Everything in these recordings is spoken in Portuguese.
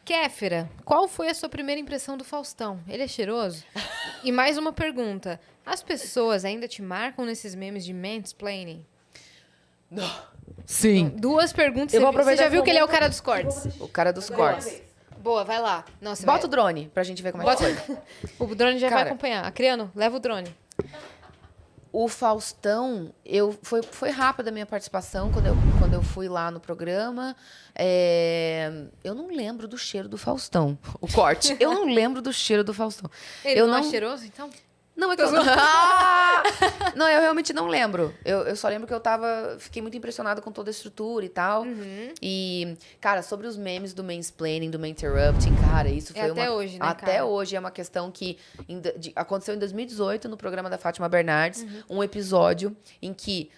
Kéfera, qual foi a sua primeira impressão do Faustão? Ele é cheiroso? E mais uma pergunta. As pessoas ainda te marcam nesses memes de mansplaining? Sim. Duas perguntas. Eu vou Você aproveitar já viu esse que ele é o momento. cara dos cortes? O cara dos cortes. Boa, vai lá. Não, você Bota vai... o drone pra gente ver como é que foi. O drone já vai Cara. acompanhar. Acriano, leva o drone. O Faustão, foi rápida a minha participação quando eu fui lá no programa. Eu não lembro do cheiro do Faustão. O corte. Eu não lembro do cheiro do Faustão. Ele não é cheiroso, então? Não, é que eu... Não, eu realmente não lembro. Eu só lembro que fiquei muito impressionada com toda a estrutura e tal. E, cara, sobre os memes do mansplaining, do interrupting, cara, isso foi até hoje, né, Até cara? hoje é uma questão que aconteceu em 2018 no programa da Fátima Bernardes, um episódio em que...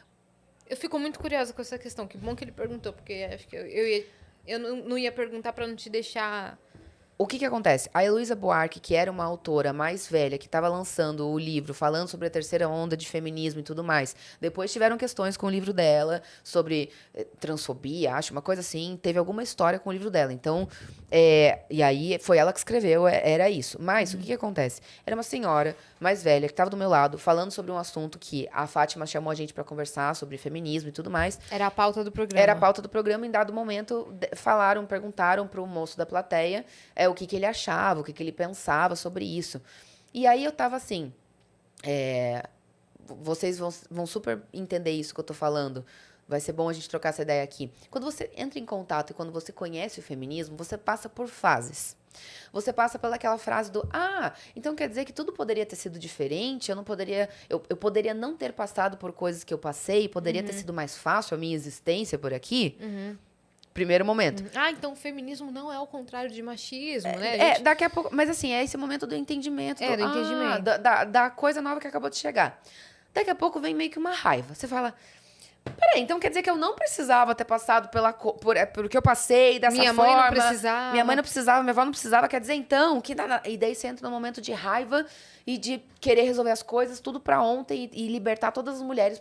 Eu fico muito curiosa com essa questão. Que bom que ele perguntou, porque acho que eu não ia perguntar pra não te deixar... O que acontece? A Heloísa Buarque, que era uma autora mais velha, que estava lançando o livro falando sobre a terceira onda de feminismo e tudo mais, depois tiveram questões com o livro dela sobre transfobia, acho, uma coisa assim, teve alguma história com o livro dela. Então, e aí foi ela que escreveu, era isso. Mas o que acontece? Era uma senhora mais velha que estava do meu lado, falando sobre um assunto que a Fátima chamou a gente para conversar sobre feminismo e tudo mais. Era a pauta do programa. Era a pauta do programa. Em dado momento, perguntaram para o moço da plateia o que ele achava, o que ele pensava sobre isso. E aí eu tava assim... vocês vão super entender isso que eu tô falando. Vai ser bom a gente trocar essa ideia aqui. Quando você entra em contato e quando você conhece o feminismo, você passa por fases. Você passa pelaquela frase do então quer dizer que tudo poderia ter sido diferente, eu poderia não ter passado por coisas que eu passei, poderia ter sido mais fácil a minha existência por aqui. Primeiro momento. Então o feminismo não é o contrário de machismo, né? Daqui a pouco... Mas assim, é esse momento do entendimento. Do entendimento. Da coisa nova que acabou de chegar. Daqui a pouco vem meio que uma raiva. Você fala... Peraí, então quer dizer que eu não precisava ter passado por que eu passei dessa forma. Minha mãe não precisava. Minha mãe não precisava, minha avó não precisava. Quer dizer, então... E daí você entra num momento de raiva e de querer resolver as coisas tudo pra ontem e libertar todas as mulheres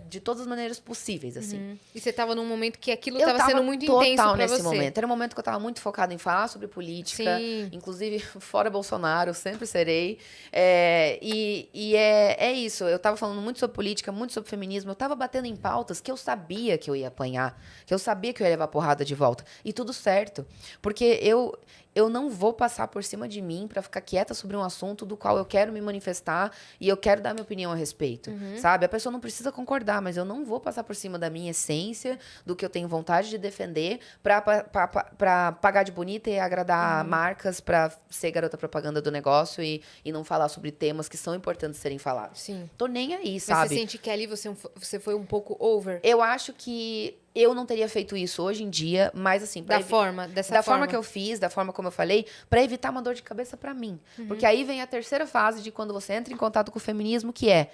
de todas as maneiras possíveis, assim. E você tava num momento que aquilo tava sendo muito intenso pra nesse você. momento. Era um momento que eu tava muito focada em falar sobre política. Sim. Inclusive, fora Bolsonaro, sempre serei. É isso. Eu tava falando muito sobre política, muito sobre feminismo. Eu tava batendo em pautas que eu sabia que eu ia apanhar, que eu sabia que eu ia levar porrada de volta. E tudo certo. Porque eu não vou passar por cima de mim pra ficar quieta sobre um assunto do qual eu quero me manifestar e eu quero dar minha opinião a respeito, sabe? A pessoa não precisa concordar, mas eu não vou passar por cima da minha essência, do que eu tenho vontade de defender pra pagar de bonita e agradar marcas, pra ser garota propaganda do negócio e não falar sobre temas que são importantes serem falados. Sim. Tô nem aí, Mas sabe? você sente que ali você foi um pouco over? Eu acho que eu não teria feito isso hoje em dia, mas assim... Da forma que eu fiz, da forma como eu falei, pra evitar uma dor de cabeça pra mim. Porque aí vem a terceira fase de quando você entra em contato com o feminismo, que é...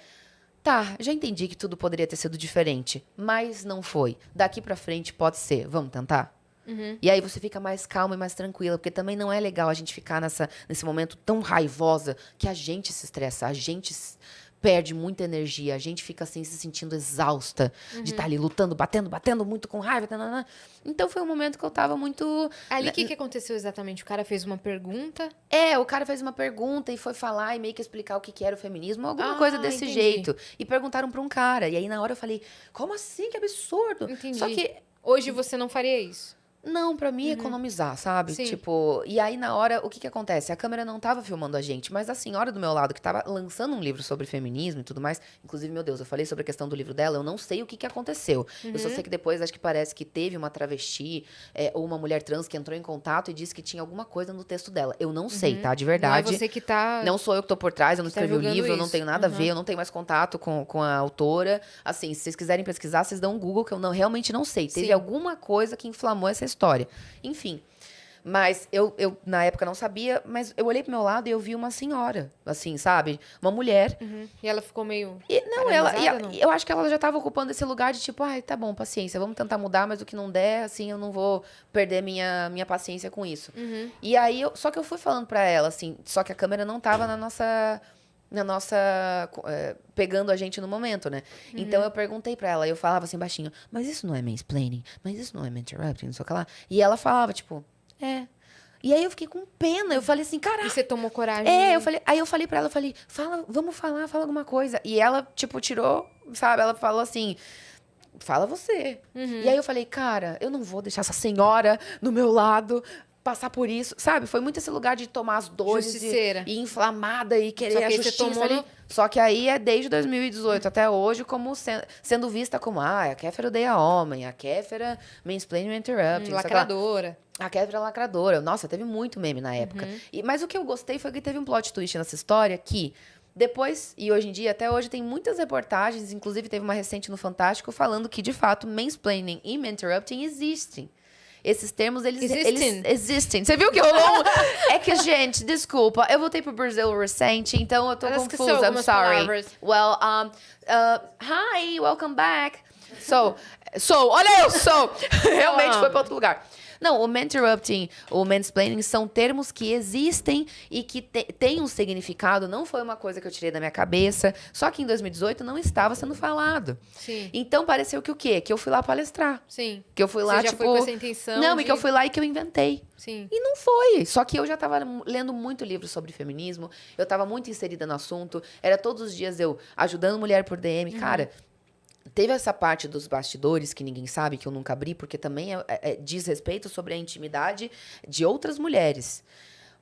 Tá, já entendi que tudo poderia ter sido diferente, mas não foi. Daqui pra frente pode ser. Vamos tentar? E aí você fica mais calma e mais tranquila, porque também não é legal a gente ficar nesse momento tão raivosa que a gente se estressa, a gente perde muita energia, a gente fica assim se sentindo exausta de estar ali lutando, batendo muito com raiva. Tanana. Então foi um momento que eu tava muito... Ali o que aconteceu exatamente? O cara fez uma pergunta? O cara fez uma pergunta e foi falar e meio que explicar o que era o feminismo, alguma coisa desse entendi. jeito. E perguntaram pra um cara. E aí na hora eu falei, como assim? Que absurdo. Entendi. Só que... Hoje você não faria isso? Não, pra mim, economizar, sabe? Sim. Tipo, e aí na hora, o que acontece? A câmera não tava filmando a gente, mas a senhora do meu lado, que tava lançando um livro sobre feminismo e tudo mais, inclusive, meu Deus, eu falei sobre a questão do livro dela, eu não sei o que aconteceu. Eu só sei que depois, acho que parece que teve uma travesti ou uma mulher trans que entrou em contato e disse que tinha alguma coisa no texto dela. Eu não sei, tá? De verdade. Não é você que tá... Não sou eu que tô por trás, eu não escrevi o julgando livro, eu não isso. tenho nada a ver, eu não tenho mais contato com a autora. Assim, se vocês quiserem pesquisar, vocês dão um Google, que eu realmente não sei. Teve Sim. alguma coisa que inflamou essa história. Enfim. Mas eu, na época, não sabia, mas eu olhei pro meu lado e eu vi uma senhora, assim, sabe? Uma mulher. E ela ficou meio... E paralisada, não? eu acho que ela já estava ocupando esse lugar de tipo, ai, tá bom, paciência, vamos tentar mudar, mas o que não der, assim, eu não vou perder minha paciência com isso. E aí, só que eu fui falando pra ela, assim, só que a câmera não tava na nossa pegando a gente no momento, né? Então eu perguntei pra ela, eu falava assim baixinho, mas isso não é mansplaining? Mas isso não é interrupting? Não sei o que lá. E ela falava, tipo, E aí eu fiquei com pena. Eu falei assim, caraca. E você tomou coragem. Aí eu falei pra ela, fala, vamos falar, fala alguma coisa. E ela, tipo, tirou, sabe? Ela falou assim, fala você. E aí eu falei, cara, eu não vou deixar essa senhora no meu lado passar por isso, sabe? Foi muito esse lugar de tomar as dores Justiceira. e inflamada e querer Só que a aí você justiça tomou ali. no- Só que aí é desde 2018 até hoje como sendo vista como, a Kéfera odeia homem, a Kéfera mansplaining and interrupting. não sei o que lá. Lacradora. A Kéfera é lacradora. Nossa, teve muito meme na época. Mas o que eu gostei foi que teve um plot twist nessa história que depois, e hoje em dia, até hoje, tem muitas reportagens, inclusive teve uma recente no Fantástico, falando que, de fato, mansplaining e interrupting existem. Esses termos, eles existem. Você viu que rolou É que, gente, desculpa. Eu voltei pro Brasil recente, então eu tô Ela esqueceu confusa. I'm algumas sorry. palavras. Well, hi, welcome back. Olha eu, Realmente foi pra outro lugar. Não, o interrupting, o mansplaining são termos que existem e que têm um significado. Não foi uma coisa que eu tirei da minha cabeça. Só que em 2018 não estava sendo falado. Sim. Então pareceu que o quê? Que eu fui lá palestrar. Sim. Que eu fui lá, Você já tipo... foi com essa intenção Não, de- e que eu fui lá e que eu inventei. Sim. E não foi. Só que eu já tava lendo muito livro sobre feminismo. Eu tava muito inserida no assunto. Era todos os dias eu ajudando mulher por DM. Cara, teve essa parte dos bastidores que ninguém sabe, que eu nunca abri, porque também diz respeito sobre a intimidade de outras mulheres.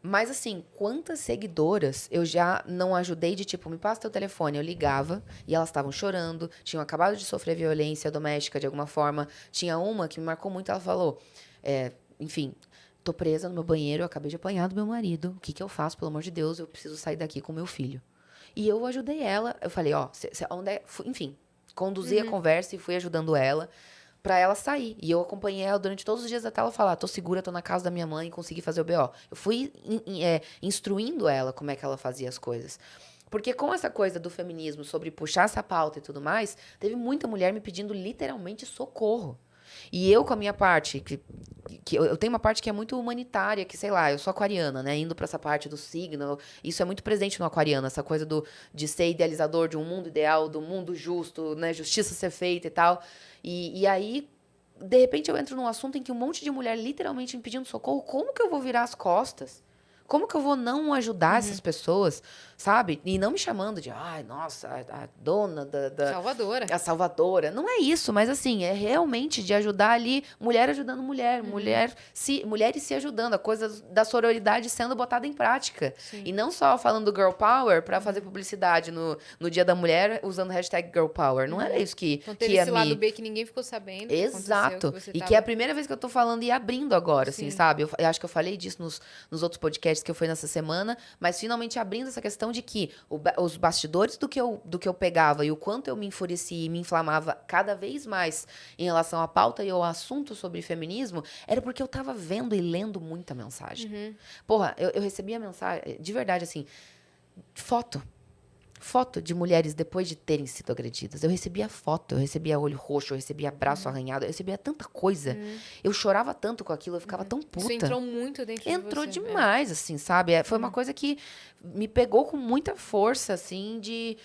Mas, assim, quantas seguidoras eu já não ajudei de, tipo, me passa teu telefone. Eu ligava e elas estavam chorando, tinham acabado de sofrer violência doméstica de alguma forma. Tinha uma que me marcou muito, ela falou, enfim, tô presa no meu banheiro, eu acabei de apanhar do meu marido. O que que eu faço, pelo amor de Deus? Eu preciso sair daqui com meu filho. E eu ajudei ela. Eu falei, enfim, conduzi a conversa e fui ajudando ela pra ela sair. E eu acompanhei ela durante todos os dias até ela falar, tô segura, tô na casa da minha mãe, consegui fazer o BO. Eu fui instruindo ela como é que ela fazia as coisas. Porque com essa coisa do feminismo, sobre puxar essa pauta e tudo mais, teve muita mulher me pedindo literalmente socorro. E eu, com a minha parte, que eu tenho uma parte que é muito humanitária, que, sei lá, eu sou aquariana, né? Indo pra essa parte do signo, isso é muito presente no aquariano, essa coisa de ser idealizador de um mundo ideal, do mundo justo, né? Justiça ser feita e tal. E aí, de repente, eu entro num assunto em que um monte de mulher literalmente me pedindo socorro. Como que eu vou virar as costas? Como que eu vou não ajudar essas pessoas, sabe? E não me chamando de, ai, nossa, a dona da Salvadora. a salvadora. Não é isso, mas assim, é realmente de ajudar ali, mulher ajudando mulher, mulheres se ajudando, a coisa da sororidade sendo botada em prática. Sim. E não só falando girl power pra fazer publicidade no Dia da Mulher usando hashtag girl power. Não era isso que Então teve ia esse lado B que ninguém ficou sabendo. Que Exato. aconteceu, que você E tava- que é a primeira vez que eu tô falando e abrindo agora, assim, Sim. sabe? Eu acho que eu falei disso nos outros podcasts que eu fui nessa semana, mas finalmente abrindo essa questão de que os bastidores do que eu pegava e o quanto eu me enfurecia e me inflamava cada vez mais em relação à pauta e ao assunto sobre feminismo, era porque eu tava vendo e lendo muita mensagem. Porra, eu recebia mensagem, de verdade, assim, foto de mulheres depois de terem sido agredidas. Eu recebia foto, eu recebia olho roxo, eu recebia braço arranhado, eu recebia tanta coisa. Eu chorava tanto com aquilo, eu ficava tão puta. Isso entrou muito dentro Entrou de você. demais, assim, sabe? Foi uma coisa que me pegou com muita força, assim, de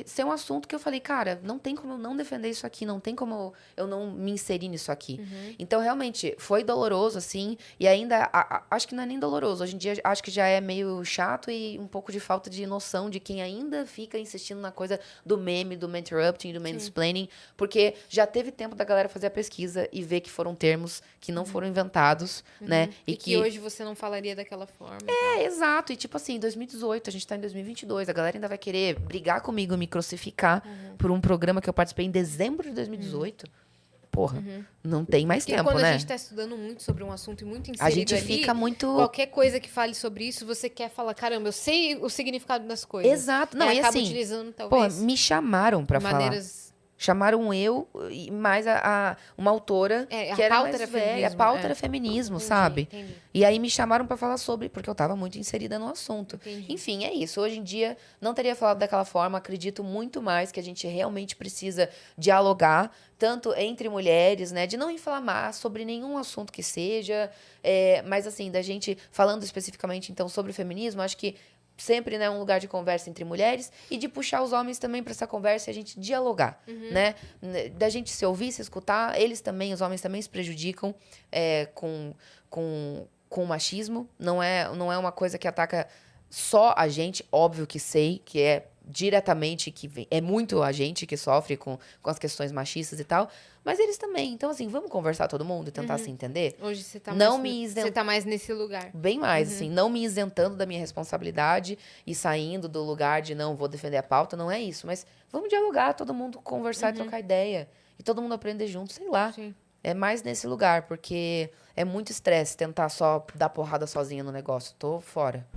ser um assunto que eu falei, cara, não tem como eu não defender isso aqui, não tem como eu não me inserir nisso aqui. Então, realmente, foi doloroso, assim, e ainda, acho que não é nem doloroso. Hoje em dia, acho que já é meio chato e um pouco de falta de noção de quem ainda fica insistindo na coisa do meme, do interrupting, do mansplaining, porque já teve tempo da galera fazer a pesquisa e ver que foram termos que não foram inventados, né? E que hoje você não falaria daquela forma. Exato. E tipo assim, 2018, a gente tá em 2022, a galera ainda vai querer brigar comigo, me crucificar por um programa que eu participei em dezembro de 2018. Porra, não tem mais Porque tempo, quando né? a gente tá estudando muito sobre um assunto e muito inserido A gente ali, fica muito... qualquer coisa que fale sobre isso, você quer falar, caramba, eu sei o significado das coisas. Exato. Não, Aí e acaba assim, utilizando, Pô, talvez, me chamaram pra falar. maneiras... Chamaram eu e mais uma autora a que era pauta mais era velha. A feminismo, pauta é. era feminismo, Entendi, sabe? entendi. E aí me chamaram pra falar sobre, porque eu tava muito inserida no assunto. Entendi. Enfim, é isso. Hoje em dia, não teria falado daquela forma. Acredito muito mais que a gente realmente precisa dialogar, tanto entre mulheres, né? De não inflamar sobre nenhum assunto que seja. Mas, assim, da gente, falando especificamente, então, sobre o feminismo, acho que sempre, né, um lugar de conversa entre mulheres e de puxar os homens também para essa conversa e a gente dialogar, né? Da gente se ouvir, se escutar. Eles também, os homens também se prejudicam com com o machismo. Não é uma coisa que ataca só a gente. Óbvio que sei que é diretamente, é muito a gente que sofre com as questões machistas e tal. Mas eles também. Então, assim, vamos conversar todo mundo e tentar se entender? Hoje você tá, Não mais, me você tá mais nesse lugar. Bem mais, assim, não me isentando da minha responsabilidade e saindo do lugar de não vou defender a pauta, não é isso. Mas vamos dialogar, todo mundo conversar e trocar ideia. E todo mundo aprender junto, sei lá. Sim. É mais nesse lugar, porque é muito estresse tentar só dar porrada sozinha no negócio. Tô fora.